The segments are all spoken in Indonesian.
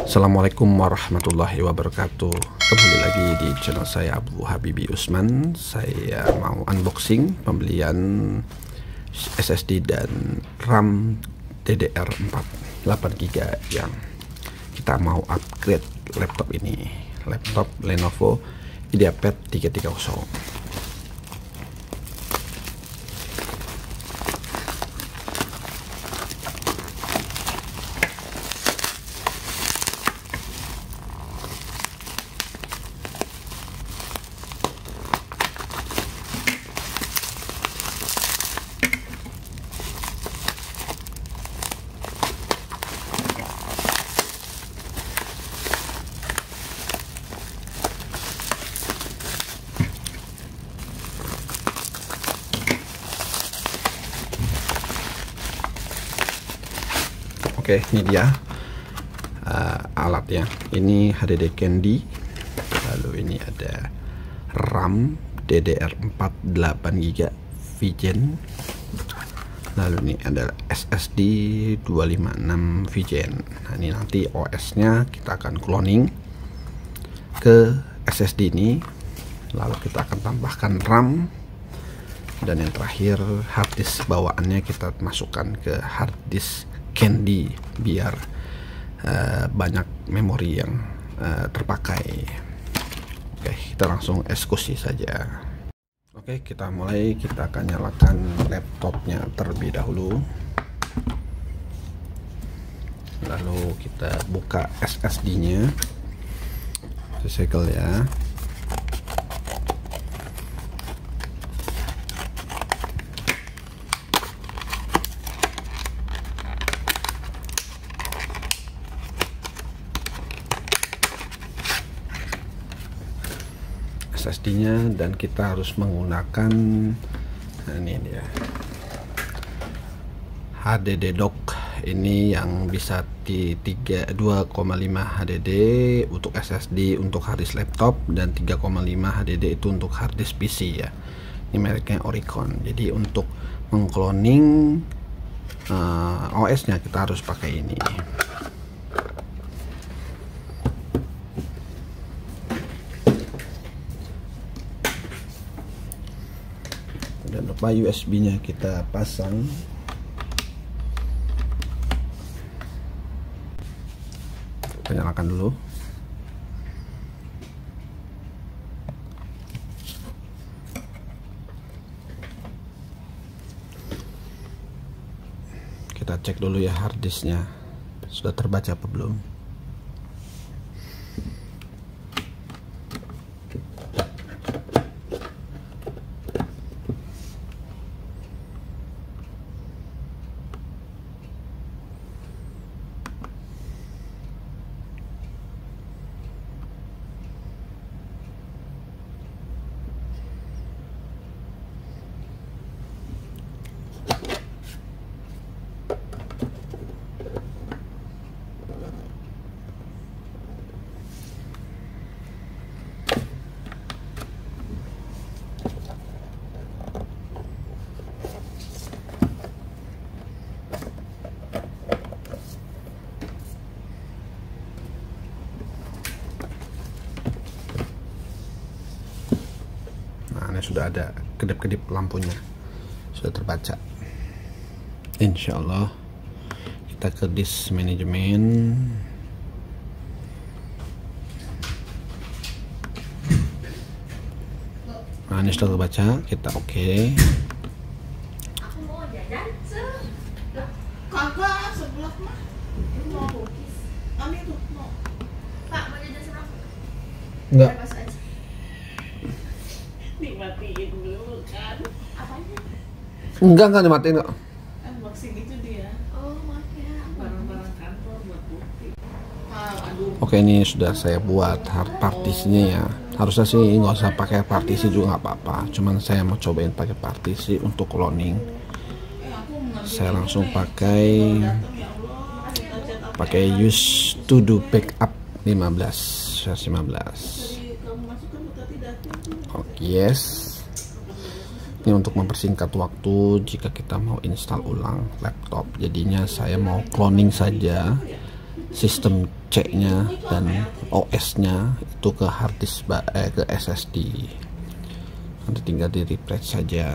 Assalamualaikum warahmatullahi wabarakatuh. Kembali lagi di channel saya Abu Habibi Usman. Saya mau unboxing pembelian SSD dan RAM DDR4 8GB yang kita mau upgrade laptop ini. Laptop Lenovo IdeaPad 330. Oke, ini dia alatnya. Ini HDD Candy. Lalu ini ada RAM DDR4 8GB VGen. Lalu ini ada SSD 256 VGen. Nah, ini nanti OS-nya kita akan cloning ke SSD ini. Lalu kita akan tambahkan RAM. Dan yang terakhir harddisk bawaannya kita masukkan ke harddisk Candy biar banyak memori yang terpakai. Oke, kita langsung eksekusi saja. Oke, kita mulai. Kita akan nyalakan laptopnya terlebih dahulu. Lalu kita buka SSD-nya. Segel ya. SSD-nya, dan kita harus menggunakan ini dia HDD dock ini yang bisa di 2,5 HDD untuk SSD untuk harddisk laptop, dan 3,5 HDD itu untuk harddisk PC ya. Ini mereknya Oricon. Jadi untuk mengcloning OS-nya kita harus pakai ini. Dan lupa USB-nya kita pasang. Kita nyalakan dulu. Kita cek dulu ya harddisknya sudah terbaca apa belum. Sudah ada kedip-kedip lampunya, sudah terbaca. Insya Allah kita ke disk manajemen. Nah, ini sudah terbaca, kita oke. Aku mau jajan kagak sebelah mah mau cookies. Kami tuh mau. Pak, mau jajan seberapa? Enggak. Dimatiin dulu kan. Apanya? Enggak dimatiin kok. Unboxing itu dia. Oh, maaf ya. Barang-barang kantor buat bukti. Aduh. Oke, ini sudah saya buat hard partisinya ya. Harusnya sih nggak usah pakai partisi juga nggak apa-apa. Cuman saya mau cobain pakai partisi untuk cloning. Saya langsung pakai use to do backup 15 versi 15. Oke, yes. Ini untuk mempersingkat waktu jika kita mau install ulang laptop. Jadinya saya mau cloning saja sistem C-nya dan OS-nya itu ke hard disk ke SSD. Nanti tinggal di refresh saja.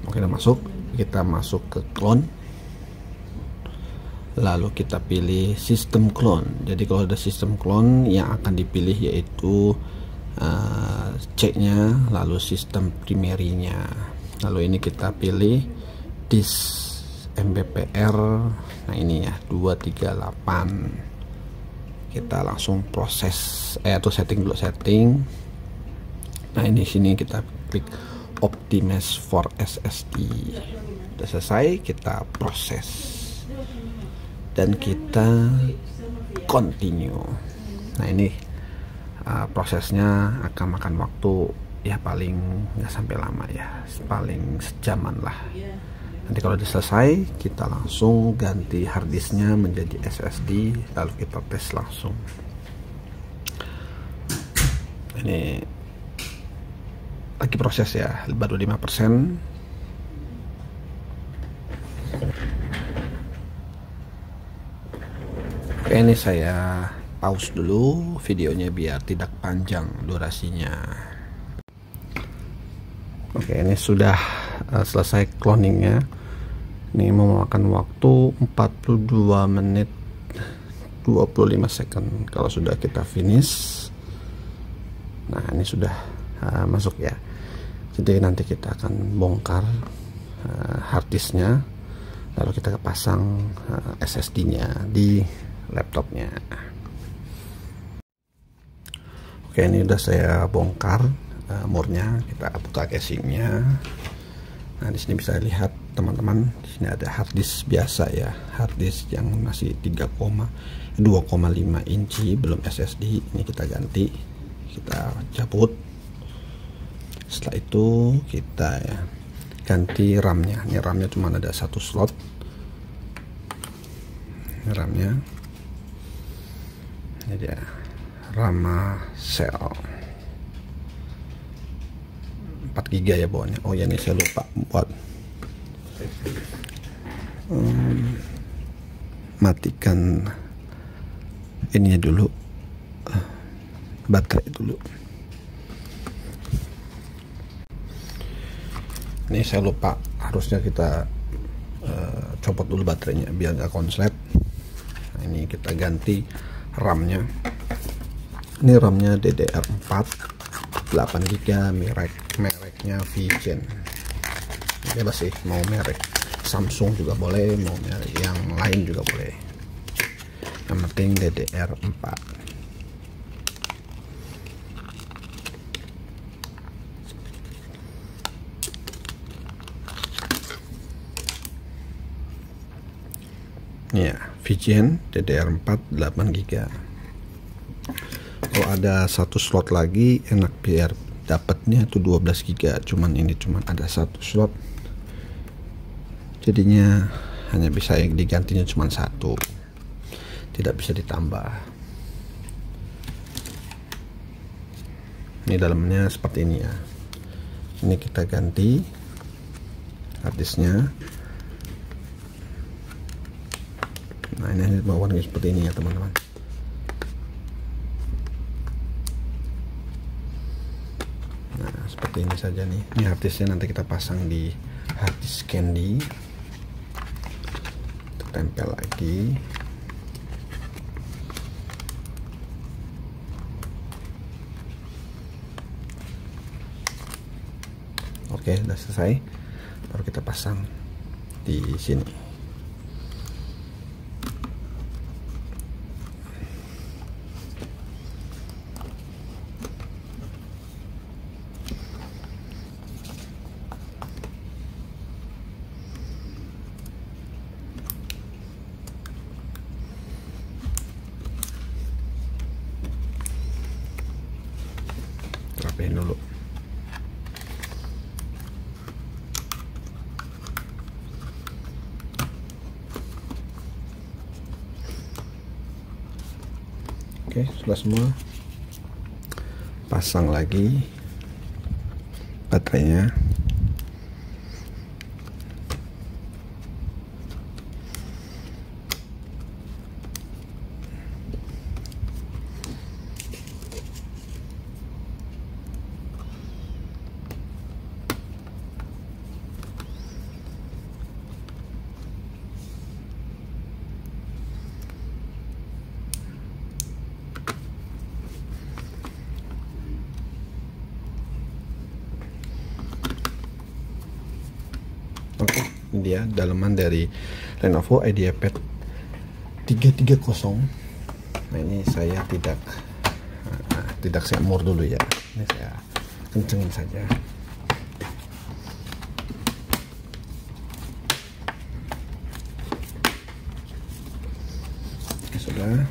Oke, udah masuk. Kita masuk ke clone, lalu kita pilih sistem clone. Jadi kalau ada sistem clone, yang akan dipilih yaitu C-nya, lalu sistem primary-nya. Lalu ini kita pilih disk MBPR. Nah ini ya 238. Kita langsung proses atau setting dulu setting. Nah ini sini kita klik optimize for SSD. Udah selesai, kita proses dan kita continue. Nah ini prosesnya akan makan waktu ya, paling nggak sampai lama ya, paling sejaman lah. Nanti kalau udah selesai, kita langsung ganti harddisknya menjadi SSD, lalu kita tes langsung. Ini lagi proses ya, baru 5%. Oke, ini saya pause dulu videonya biar tidak panjang durasinya. Oke, ini sudah selesai cloningnya. Ini memakan waktu 42 menit 25 second kalau sudah kita finish. Nah ini sudah masuk ya. Jadi nanti kita akan bongkar harddisknya, lalu kita pasang SSD-nya di laptopnya. Oke, ini udah saya bongkar murnya. Kita buka casingnya. Nah di sini bisa lihat teman-teman, di sini ada harddisk biasa ya, harddisk yang masih 2,5 inci, belum SSD. Ini kita ganti, kita cabut. Setelah itu kita ya ganti RAM-nya. Ini RAM-nya cuma ada satu slot. Ini RAM-nya, ini dia, Rama Cell 4 GB ya bawahnya. Oh ya, ini saya lupa buat matikan ininya dulu, baterai dulu. Ini saya lupa, harusnya kita copot dulu baterainya biar nggak konslet. Nah, ini kita ganti RAM-nya. Ini RAM-nya DDR4 8 GB, mereknya Vigen. Bebas sih, mau merek Samsung juga boleh, mau merek yang lain juga boleh, yang penting DDR4. Ya, Vigen DDR4 8 GB. Kalau ada satu slot lagi enak, biar dapatnya itu 12 GB. Cuman ini cuman ada satu slot, jadinya hanya bisa yang digantinya cuma satu, tidak bisa ditambah. Ini dalamnya seperti ini ya. Ini kita ganti harddisknya. Nah ini bawahnya seperti ini ya teman-teman. Nah seperti ini saja nih. Ini harddisknya nanti kita pasang di harddisk candy. Kita tempel lagi. Oke, udah selesai. Baru kita pasang di sini. Rapiin dulu. Oke, sudah semua. Pasang lagi baterainya. Oke, ini dia dalaman dari Lenovo IdeaPad 330. Nah, ini saya tidak saya mur dulu ya, ini saya kencengin saja. Oke, sudah.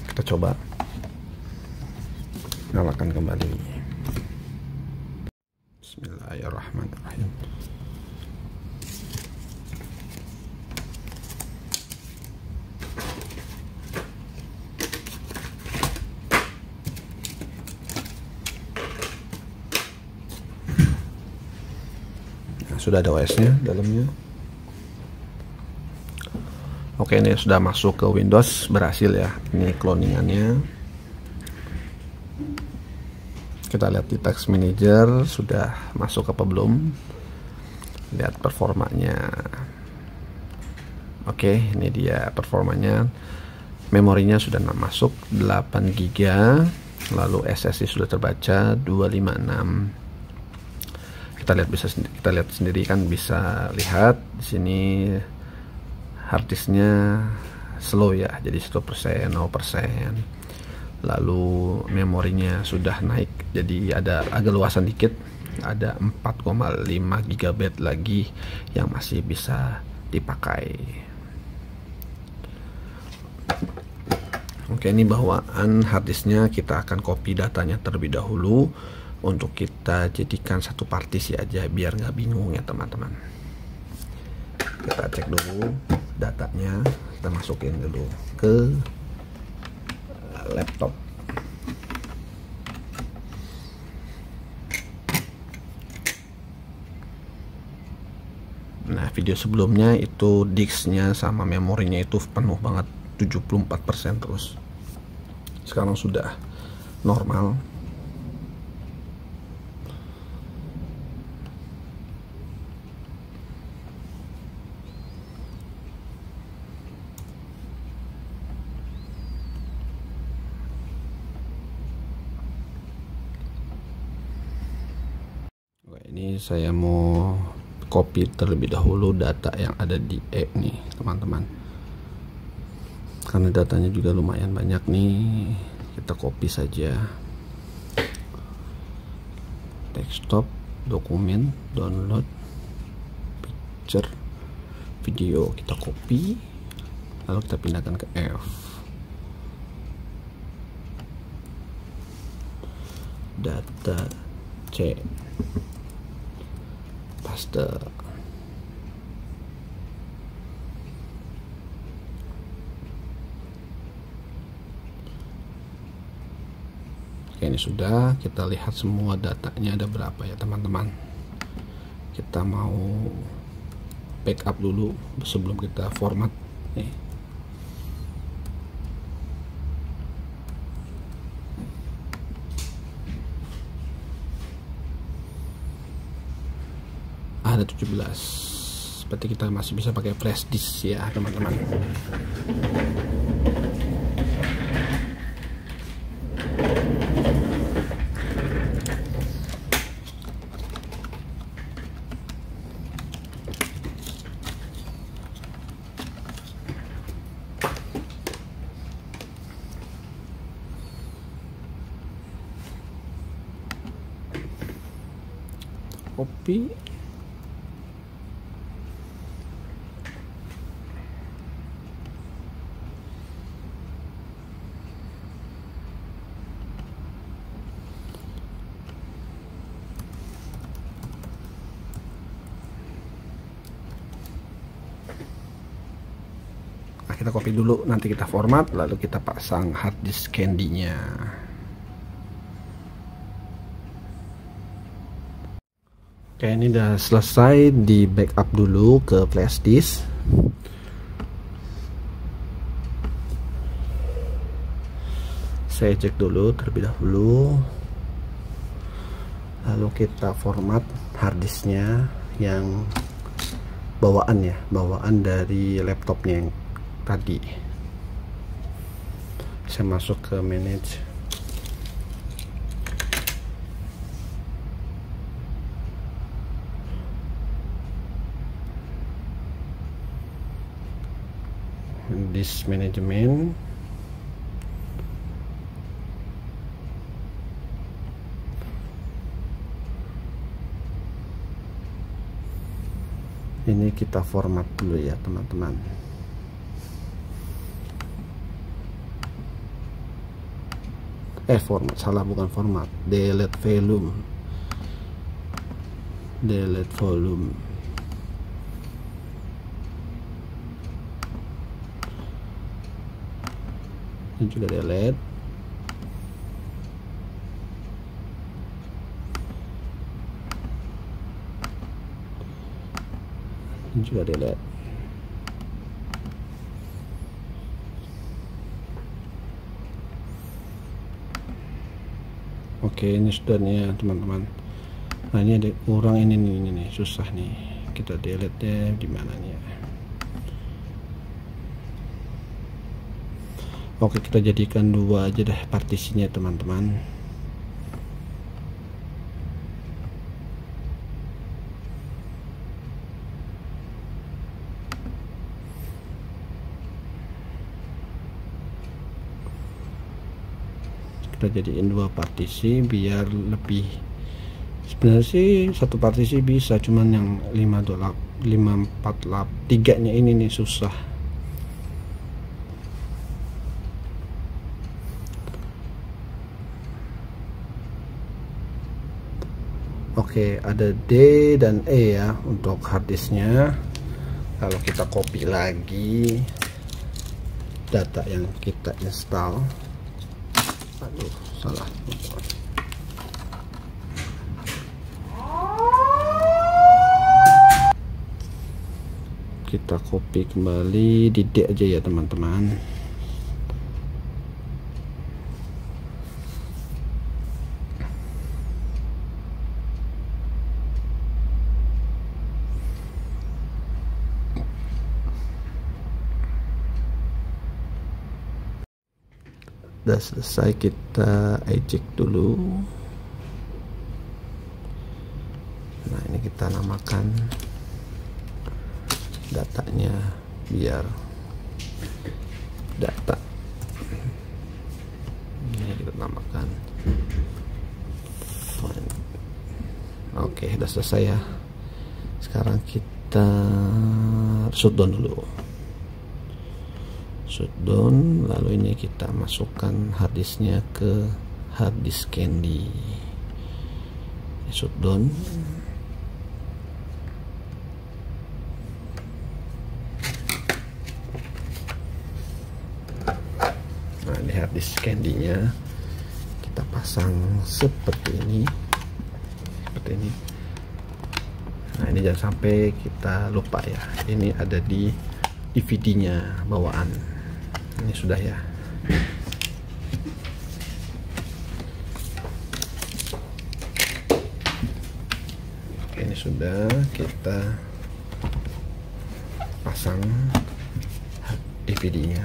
Kita coba nyalakan kembali. Bismillahirrahmanirrahim. Nah, sudah ada OS-nya dalamnya. Oke, ini sudah masuk ke Windows, berhasil ya. Ini cloningannya. Kita lihat di Task Manager sudah masuk apa belum. Lihat performanya. Oke, ini dia performanya. Memorinya sudah masuk 8 GB. Lalu SSD sudah terbaca 256. Kita lihat sendiri kan, bisa lihat di sini harddisknya slow ya, jadi 100%, 0%. Lalu memorinya sudah naik, jadi ada agak luasan dikit, ada 4,5 GB lagi yang masih bisa dipakai. Oke, ini bawaan harddisknya. Kita akan copy datanya terlebih dahulu untuk kita jadikan satu partisi aja biar nggak bingung ya teman-teman. Kita cek dulu datanya, kita masukin dulu ke laptop. Nah, video sebelumnya itu disknya sama memorinya itu penuh banget, 74% terus. Sekarang sudah normal. Ini saya mau copy terlebih dahulu data yang ada di nih teman-teman, karena datanya juga lumayan banyak nih. Kita copy saja, desktop, dokumen, download, picture, video, kita copy lalu kita pindahkan ke F. Data C, paste. Oke, ini sudah. Kita lihat semua datanya ada berapa ya teman-teman. Kita mau backup dulu sebelum kita format nih. Ada 17, berarti kita masih bisa pakai flash disk ya teman-teman. Copy. Nah, kita copy dulu, nanti kita format, lalu kita pasang hard disk candy-nya. Oke, ini udah selesai, di backup dulu ke flash disk. Saya cek dulu terlebih dahulu, lalu kita format hard disknya yang bawaan ya, bawaan dari laptopnya yang tadi. Saya masuk ke manage. disk manajemen. Ini kita format dulu ya teman-teman. Format, salah, bukan format, delete volume. Delete volume. Ini juga delete. Ini juga delete. Oke, ini sudah nih ya teman-teman. Nah, ini ada kurang ini nih, susah nih. Kita delete deh, gimana nih ya. Oke, kita jadikan 2 aja deh partisinya teman-teman. Kita jadiin 2 partisi biar lebih, sebenarnya sih 1 partisi bisa, cuman yang 5, 4, 3 nya ini nih susah. Oke, ada D dan E ya untuk harddisknya. Kalau kita copy lagi data yang kita install, aduh salah, kita copy kembali di D aja ya teman-teman. Udah selesai, kita eject dulu. Nah, ini kita namakan datanya biar data. Ini kita namakan find. Oke, udah selesai ya. Sekarang kita shutdown dulu. Shutdown, lalu ini kita masukkan harddisknya ke harddisk Candy. Shutdown. Nah, di harddisk Candy-nya kita pasang seperti ini, Nah, ini jangan sampai kita lupa ya. Ini ada di DVD-nya bawaan. Ini sudah ya. Oke, ini sudah, kita pasang DVD-nya.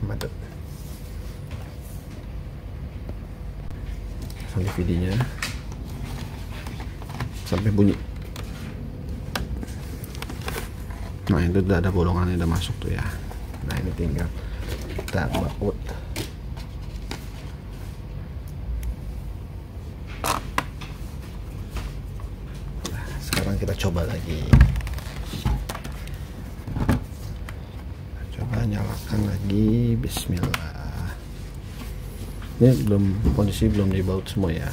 Mantap. Pasang DVD-nya sampai bunyi. Nah, itu udah ada bolongannya, udah masuk tuh ya. Nah, ini tinggal kita baut. Nah, sekarang kita coba lagi. Coba nyalakan lagi. Bismillah. Ini kondisi belum dibaut semua ya.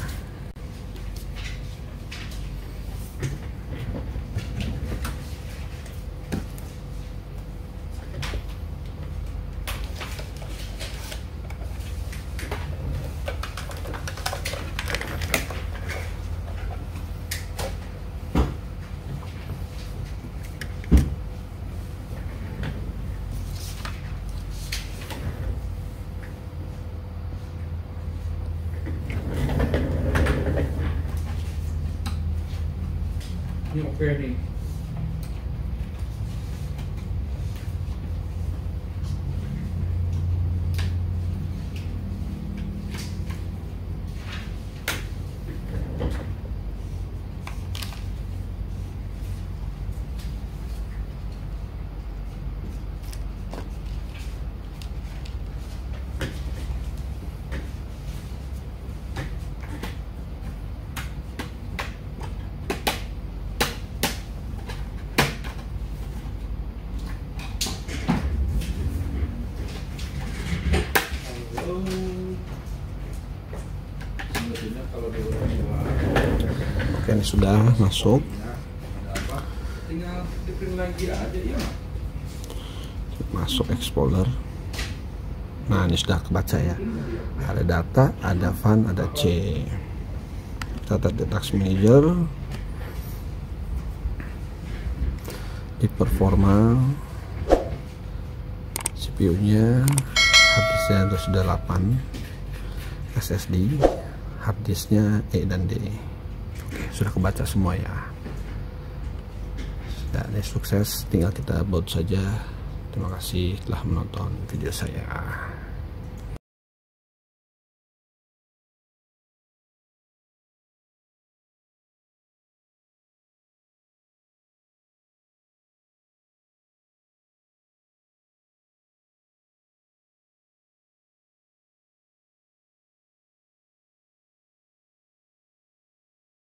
Ini oke nih. ini sudah masuk. Masuk Explorer. Nah, ini sudah kebaca ya. Ada data, ada fund, ada C. Kita lihat Task Manager. Di performa CPU-nya, harddisknya sudah 8, SSD, harddisknya E dan D. Oke, sudah kebaca semua ya. Sudah, ini sukses, tinggal kita baut saja. Terima kasih telah menonton video saya.